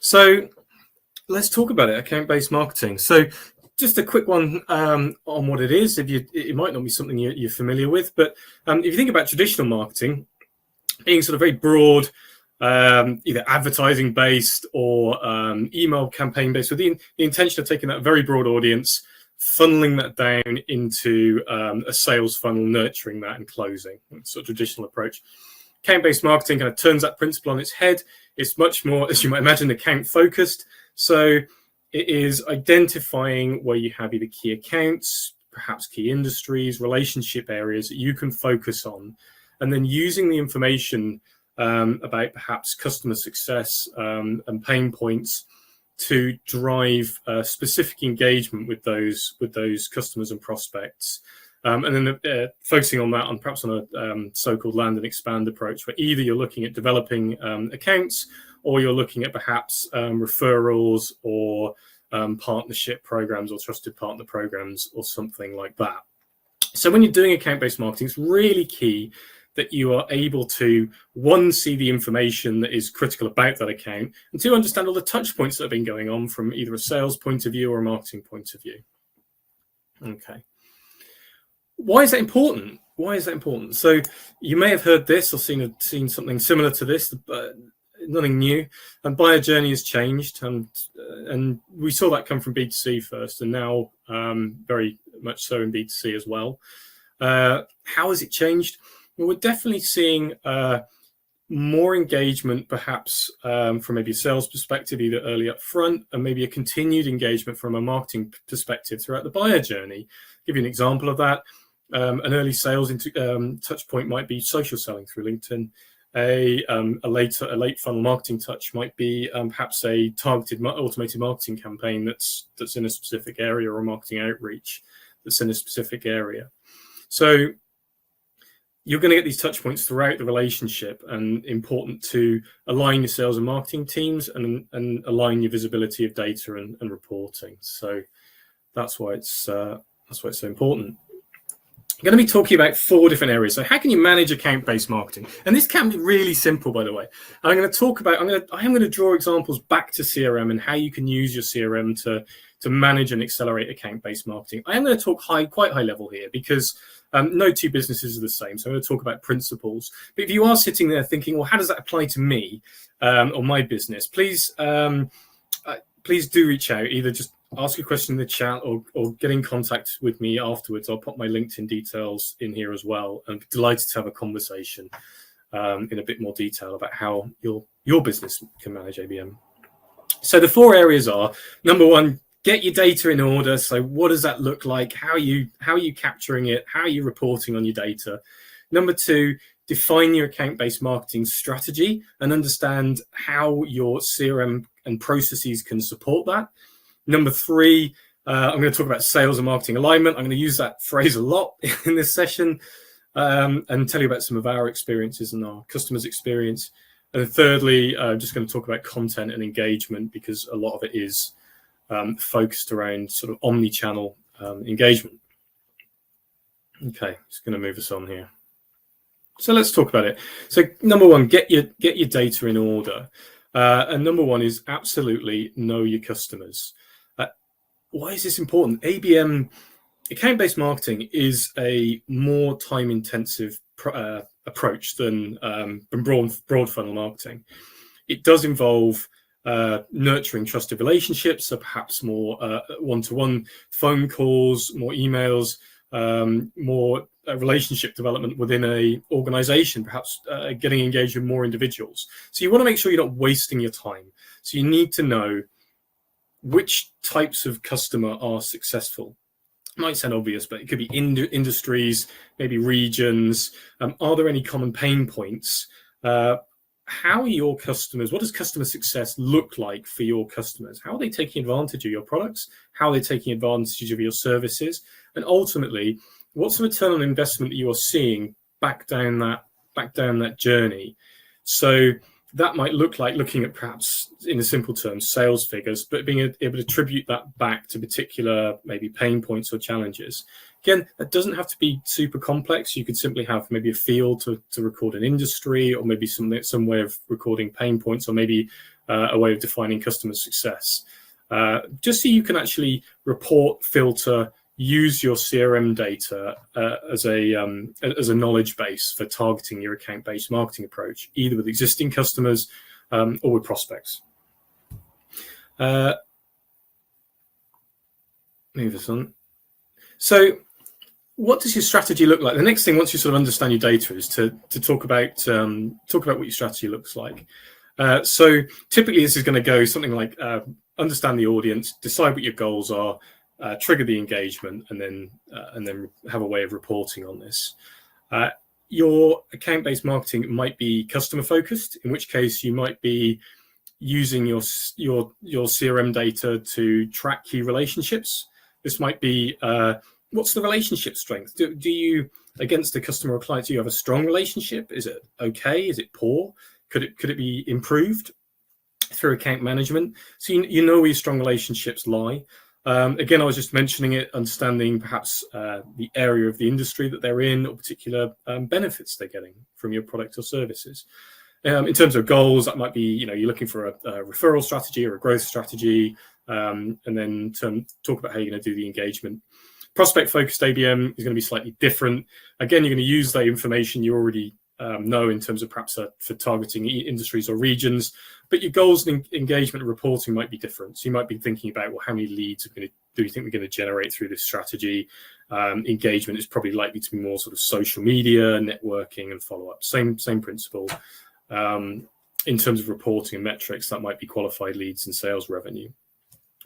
So let's talk about it, account-based marketing. So just a quick one on what it is. It might not be something you're familiar with, but if you think about traditional marketing being sort of very broad, either advertising based or email campaign based, with the intention of taking that very broad audience, funneling that down into a sales funnel, nurturing that and closing. That's a traditional approach. Account-based marketing kind of turns that principle on its head. It's much more, as you might imagine, account focused. So it is identifying where you have either key accounts, perhaps key industries, relationship areas that you can focus on, and then using the information about perhaps customer success and pain points to drive specific engagement with those customers and prospects, and then focusing on that perhaps on a so-called land and expand approach, where either you're looking at developing accounts or you're looking at perhaps referrals or partnership programs or trusted partner programs or something like that. So when you're doing account-based marketing, it's really key that you are able to, one, see the information that is critical about that account, and two, understand all the touch points that have been going on from either a sales point of view or a marketing point of view. Okay. Why is that important? Why is that important? So you may have heard this or seen something similar to this, but nothing new. And buyer journey has changed, and we saw that come from B2C first, and now very much so in B2C as well. How has it changed? Well, we're definitely seeing more engagement, perhaps from maybe a sales perspective, either early up front, and maybe a continued engagement from a marketing perspective throughout the buyer journey. I'll give you an example of that. An early sales touch point might be social selling through LinkedIn. A late funnel marketing touch might be perhaps a targeted automated marketing campaign that's in a specific area, or marketing outreach that's in a specific area. So you're going to get these touch points throughout the relationship, and important to align your sales and marketing teams and align your visibility of data and reporting. So that's why it's so important. I'm going to be talking about 4 different areas. So how can you manage account-based marketing? And this can be really simple, by the way. I'm going to talk about, I am going to draw examples back to CRM and how you can use your CRM to manage and accelerate account-based marketing. I am going to talk quite high level here, because no two businesses are the same. So I'm going to talk about principles. But if you are sitting there thinking, well, how does that apply to me or my business? Please do reach out. Either just ask a question in the chat or get in contact with me afterwards. I'll pop my LinkedIn details in here as well. I'm delighted to have a conversation in a bit more detail about how your business can manage ABM. So the 4 areas are, number 1, get your data in order. So what does that look like? How are you capturing it? How are you reporting on your data? Number 2, define your account-based marketing strategy and understand how your CRM and processes can support that. Number 3, I'm going to talk about sales and marketing alignment. I'm going to use that phrase a lot in this session and tell you about some of our experiences and our customers' experience. And thirdly, I'm just going to talk about content and engagement, because a lot of it is focused around sort of omni-channel engagement. Okay, just going to move us on here. So let's talk about it. So number 1, get your data in order. And number 1 is absolutely know your customers. Why is this important? ABM, account-based marketing, is a more time-intensive approach than broad funnel marketing. It does involve nurturing trusted relationships, so perhaps more one-to-one phone calls, more emails, more relationship development within a organization, perhaps getting engaged with more individuals. So you want to make sure you're not wasting your time. So you need to know which types of customer are successful. It might sound obvious, but it could be industries, maybe regions. Are there any common pain points? How are your customers? What does customer success look like for your customers? How are they taking advantage of your products? How are they taking advantage of your services? And ultimately, what's the return on investment that you are seeing back down that journey? So that might look like looking at, perhaps in a simple terms, sales figures, but being able to attribute that back to particular maybe pain points or challenges. Again, that doesn't have to be super complex. You could simply have maybe a field to record an industry, or maybe some way of recording pain points, or maybe a way of defining customer success, just so you can actually report, filter, use your CRM data as a knowledge base for targeting your account-based marketing approach, either with existing customers or with prospects. Move this on. So what does your strategy look like? The next thing, once you sort of understand your data, is to talk about what your strategy looks like. So typically this is going to go something like understand the audience, decide what your goals are, trigger the engagement, and then have a way of reporting on this. Your account-based marketing might be customer focused, in which case you might be using your CRM data to track key relationships. This might be what's the relationship strength? Do you, against a customer or client, do you have a strong relationship? Is it okay? Is it poor? Could it be improved through account management? So you know where your strong relationships lie. Again, I was just mentioning it, understanding perhaps the area of the industry that they're in, or particular benefits they're getting from your product or services. In terms of goals, that might be, you're looking for a referral strategy or a growth strategy, and then talk about how you're going to do the engagement. Prospect-focused ABM is going to be slightly different. Again, you're going to use the information you already know in terms of perhaps for targeting industries or regions, but your goals and engagement and reporting might be different. So you might be thinking about, well, how many leads do you think we're going to generate through this strategy? Engagement is probably likely to be more sort of social media, networking, and follow-up. Same principle. In terms of reporting and metrics, that might be qualified leads and sales revenue.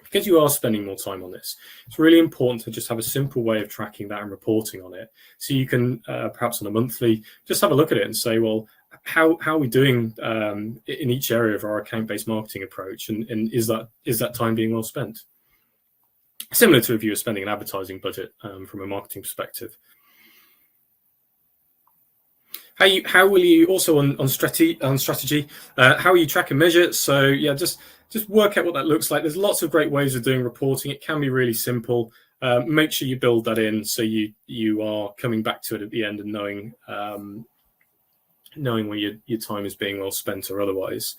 Because you are spending more time on this, it's really important to just have a simple way of tracking that and reporting on it. So you can perhaps on a monthly, just have a look at it and say, well, how are we doing in each area of our account-based marketing approach, and is that time being well spent? Similar to if you were spending an advertising budget from a marketing perspective. How will you also on strategy? How will you track and measure? So yeah, just work out what that looks like. There's lots of great ways of doing reporting. It can be really simple. Make sure you build that in so you are coming back to it at the end and knowing where your time is being well spent or otherwise.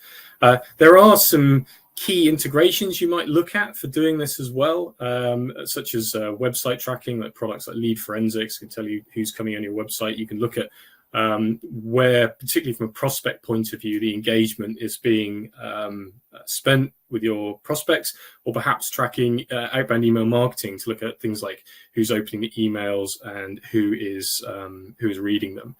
There are some key integrations you might look at for doing this as well, such as website tracking, like products like Lead Forensics can tell you who's coming on your website. You can look at where, particularly from a prospect point of view, the engagement is being spent with your prospects, or perhaps tracking outbound email marketing to look at things like who's opening the emails and who is reading them.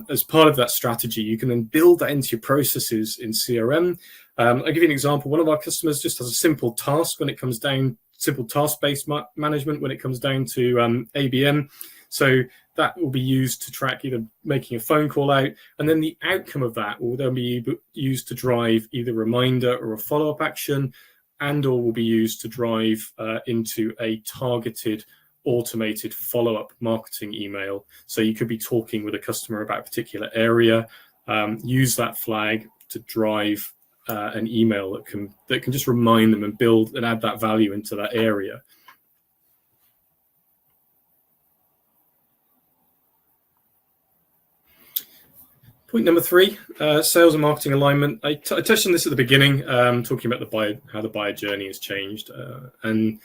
As part of that strategy, you can then build that into your processes in CRM. I'll give you an example. One of our customers just has a simple task when it comes down, simple task-based management when it comes down to ABM. So that will be used to track either making a phone call out, and then the outcome of that will then be used to drive either a reminder or a follow-up action, and or will be used to drive into a targeted automated follow-up marketing email. So you could be talking with a customer about a particular area, use that flag to drive an email that can just remind them and build and add that value into that area. Point number 3, sales and marketing alignment. I touched on this at the beginning, talking about how the buyer journey has changed, and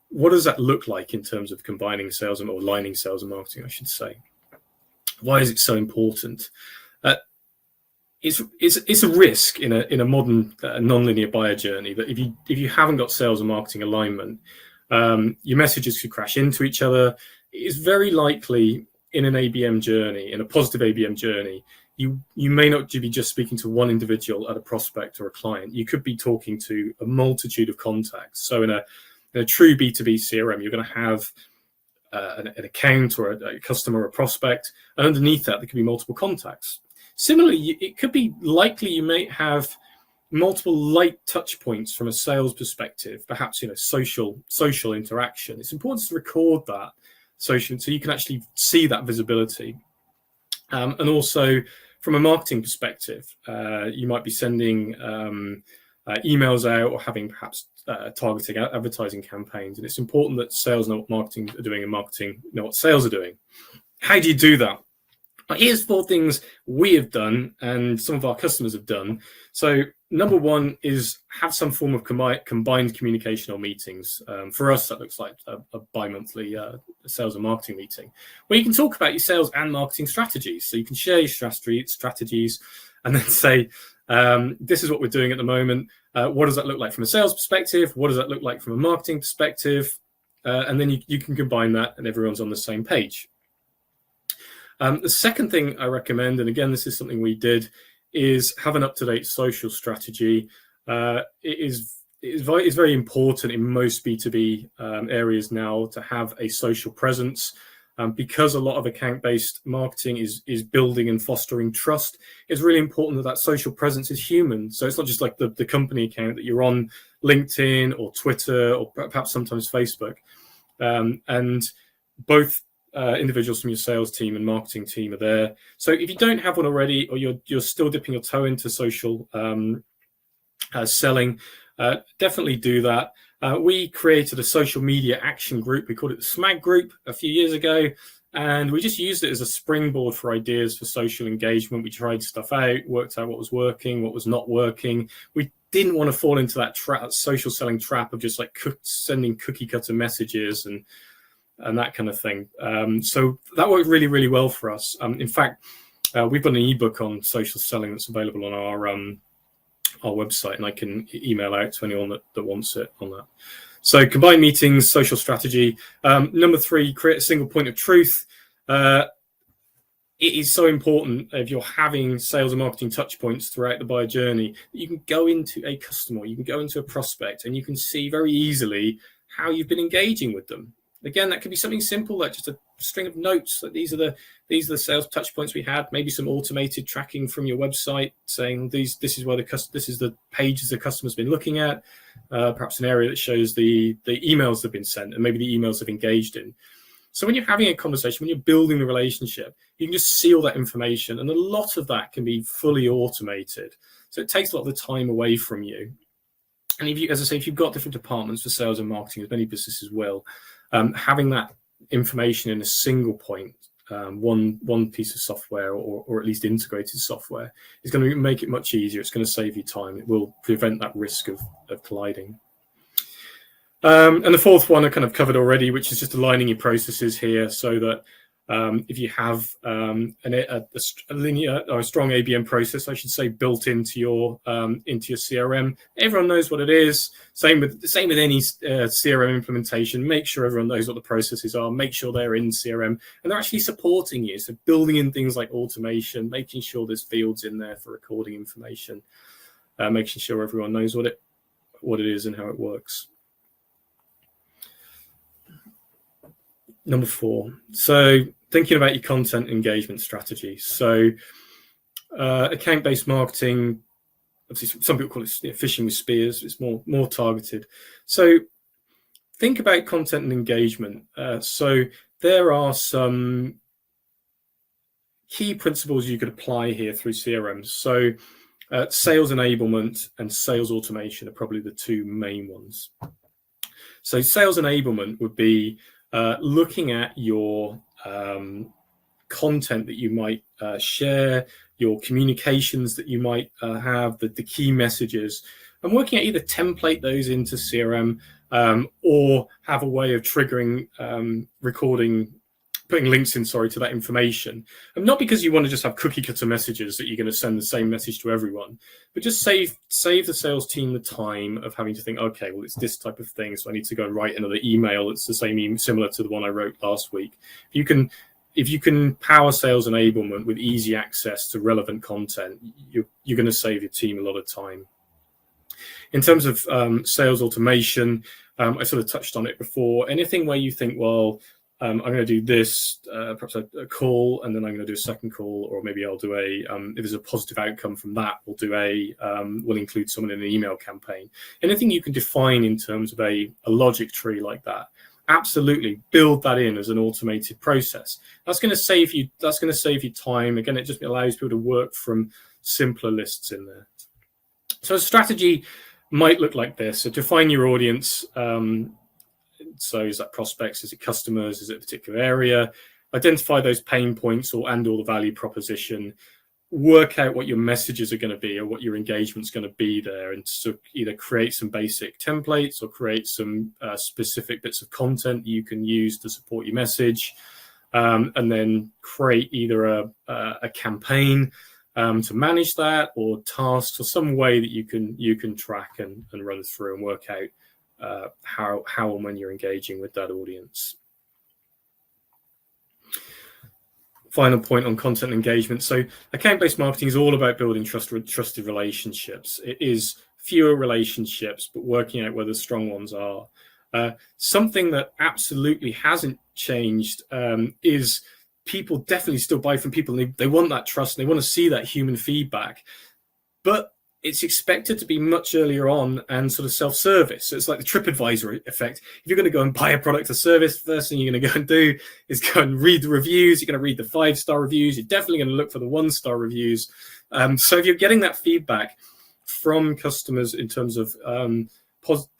what does that look like in terms of combining sales or aligning sales and marketing, I should say. Why is it so important? It's a risk in a modern non-linear buyer journey that if you haven't got sales and marketing alignment, your messages could crash into each other. It's very likely in an ABM journey, in a positive ABM journey, you may not be just speaking to one individual at a prospect or a client. You could be talking to a multitude of contacts. So in a true B2B CRM, you're going to have an account or a customer or a prospect, and underneath that, there could be multiple contacts. Similarly, it could be likely you may have multiple light touch points from a sales perspective, perhaps social interaction. It's important to record that social so you can actually see that visibility. And also from a marketing perspective, you might be sending emails out or having perhaps targeting advertising campaigns. And it's important that sales know what marketing are doing and marketing know what sales are doing. How do you do that? Here's 4 things we have done and some of our customers have done. So number 1 is have some form of combined communication or meetings. For us, that looks like a bi-monthly sales and marketing meeting where you can talk about your sales and marketing strategies. So you can share your strategies and then say, this is what we're doing at the moment. What does that look like from a sales perspective? What does that look like from a marketing perspective? And then you can combine that and everyone's on the same page. The second thing I recommend, and again, this is something we did, is have an up-to-date social strategy. It is very important in most B2B areas now to have a social presence. Because a lot of account-based marketing is building and fostering trust, it's really important that social presence is human. So it's not just like the company account that you're on LinkedIn or Twitter or perhaps sometimes Facebook. And both individuals from your sales team and marketing team are there. So if you don't have one already, or you're still dipping your toe into social selling, definitely do that. We created a social media action group. We called it the SMAG group a few years ago, and we just used it as a springboard for ideas for social engagement. We tried stuff out, worked out what was working, what was not working. We didn't want to fall into that social selling trap of just like sending cookie cutter messages and that kind of thing. So that worked really, really well for us. In fact, we've got an ebook on social selling that's available on our website, and I can email out to anyone that wants it on that. So combined meetings, social strategy. Number 3, create a single point of truth. It is so important if you're having sales and marketing touch points throughout the buyer journey that you can go into a customer, you can go into a prospect, and you can see very easily how you've been engaging with them. Again, that could be something simple like just a string of notes. Like these are the sales touch points we had. Maybe some automated tracking from your website saying this is the pages the customer's been looking at. Perhaps an area that shows the emails that have been sent and maybe the emails they've engaged in. So when you're having a conversation, when you're building the relationship, you can just see all that information, and a lot of that can be fully automated. So it takes a lot of the time away from you. And if you've got different departments for sales and marketing, as many businesses will, having that information in a single point, one piece of software or at least integrated software, is going to make it much easier. It's going to save you time. It will prevent that risk of colliding. And the 4th one I kind of covered already, which is just aligning your processes here so that if you have a linear or a strong ABM process, I should say, built into your CRM, everyone knows what it is. Same with any CRM implementation. Make sure everyone knows what the processes are. Make sure they're in CRM and they're actually supporting you. So building in things like automation, making sure there's fields in there for recording information, making sure everyone knows what it is and how it works. Number 4. So thinking about your content engagement strategy. So account-based marketing, obviously some people call it fishing with spears. It's more targeted. So think about content and engagement. So there are some key principles you could apply here through CRM. So sales enablement and sales automation are probably the 2 main ones. So sales enablement would be looking at your content that you might share, your communications that you might have, the key messages, and working at either template those into CRM or have a way of triggering putting links in, to that information. And not because you want to just have cookie cutter messages that you're going to send the same message to everyone, but just save the sales team the time of having to think, okay, well, it's this type of thing, so I need to go and write another email that's the same, similar to the one I wrote last week. If you can power sales enablement with easy access to relevant content, you're going to save your team a lot of time. In terms of sales automation, I sort of touched on it before. Anything where you think, well, I'm going to do this, perhaps a call, and then I'm going to do a second call, or maybe I'll do if there's a positive outcome from that, we'll include someone in an email campaign. Anything you can define in terms of a logic tree like that, absolutely build that in as an automated process. That's going to save you time. Again, it just allows people to work from simpler lists in there. So a strategy might look like this. So define your audience. So is that prospects? Is it customers? Is it a particular area? identify those pain points or the value proposition, work out what your messages are going to be or what your engagement's going to be there, and so either create some basic templates or create some specific bits of content you can use to support your message, and then create either a campaign to manage that, or tasks, or some way that you can track and run through and work out how and when you're engaging with that audience. Final point on content engagement. So account-based marketing is all about building trusted relationships. It is fewer relationships, but working out where the strong ones are. Something that absolutely hasn't changed is people definitely still buy from people, and they want that trust, and they want to see that human feedback. But it's expected to be much earlier on and sort of self-service. So it's like the TripAdvisor effect. If you're going to go and buy a product or service, first thing you're going to go and do is go and read the reviews. You're going to read the 5-star reviews. You're definitely going to look for the 1-star reviews. So if you're getting that feedback from customers in terms of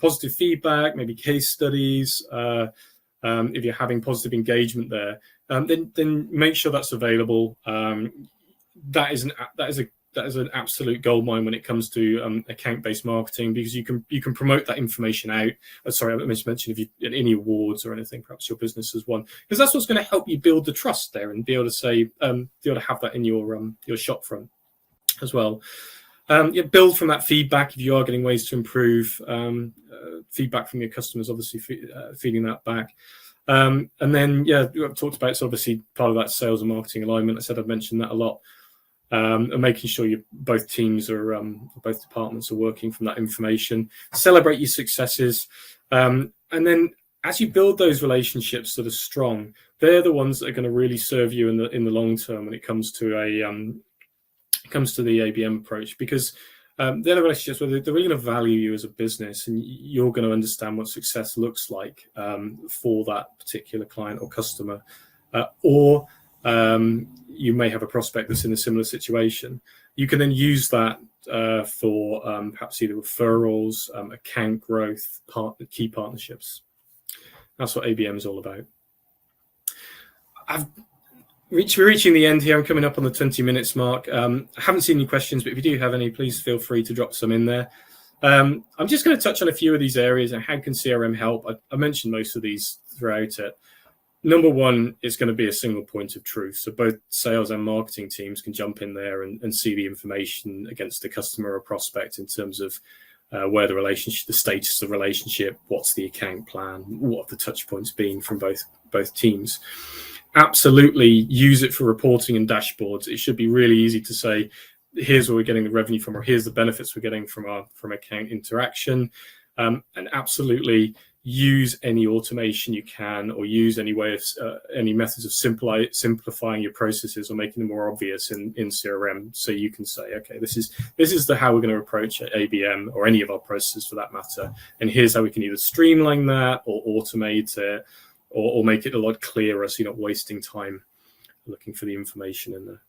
positive feedback, maybe case studies, if you're having positive engagement there, then make sure that's available. That is an absolute goldmine when it comes to account-based marketing, because you can promote that information out. Sorry, I mentioned if you at any awards or anything, perhaps your business has won, because that's what's going to help you build the trust there and be able to say, be able to have that in your shop front as well. Build from that feedback if you are getting ways to improve. Feedback from your customers, obviously feeding that back. And then, I've talked about, it's obviously part of that sales and marketing alignment. I said I've mentioned that a lot. And making sure both teams are, both departments are working from that information. Celebrate your successes, and then as you build those relationships that are strong, they're the ones that are going to really serve you in the long term when it comes to the ABM approach, because they're the relationships where they're really going to value you as a business, and you're going to understand what success looks like for that particular client or customer, or you may have a prospect that's in a similar situation. You can then use that for perhaps either referrals, account growth, key partnerships. That's what ABM is all about. We're reaching the end here. I'm coming up on the 20 minutes mark. I haven't seen any questions, but if you do have any, please feel free to drop some in there. I'm just going to touch on a few of these areas and how can CRM help. I mentioned most of these throughout it. Number one, it's going to be a single point of truth. So both sales and marketing teams can jump in there and see the information against the customer or prospect in terms of where the relationship, the status of the relationship, what's the account plan, what have the touch points been from both teams. Absolutely use it for reporting and dashboards. It should be really easy to say, here's where we're getting the revenue from, or here's the benefits we're getting from account interaction. And absolutely use any automation you can, or use any way of any methods of simplifying your processes or making them more obvious in CRM, so you can say, okay, this is how we're going to approach ABM or any of our processes for that matter, and here's how we can either streamline that or automate it or make it a lot clearer, so you're not wasting time looking for the information in there.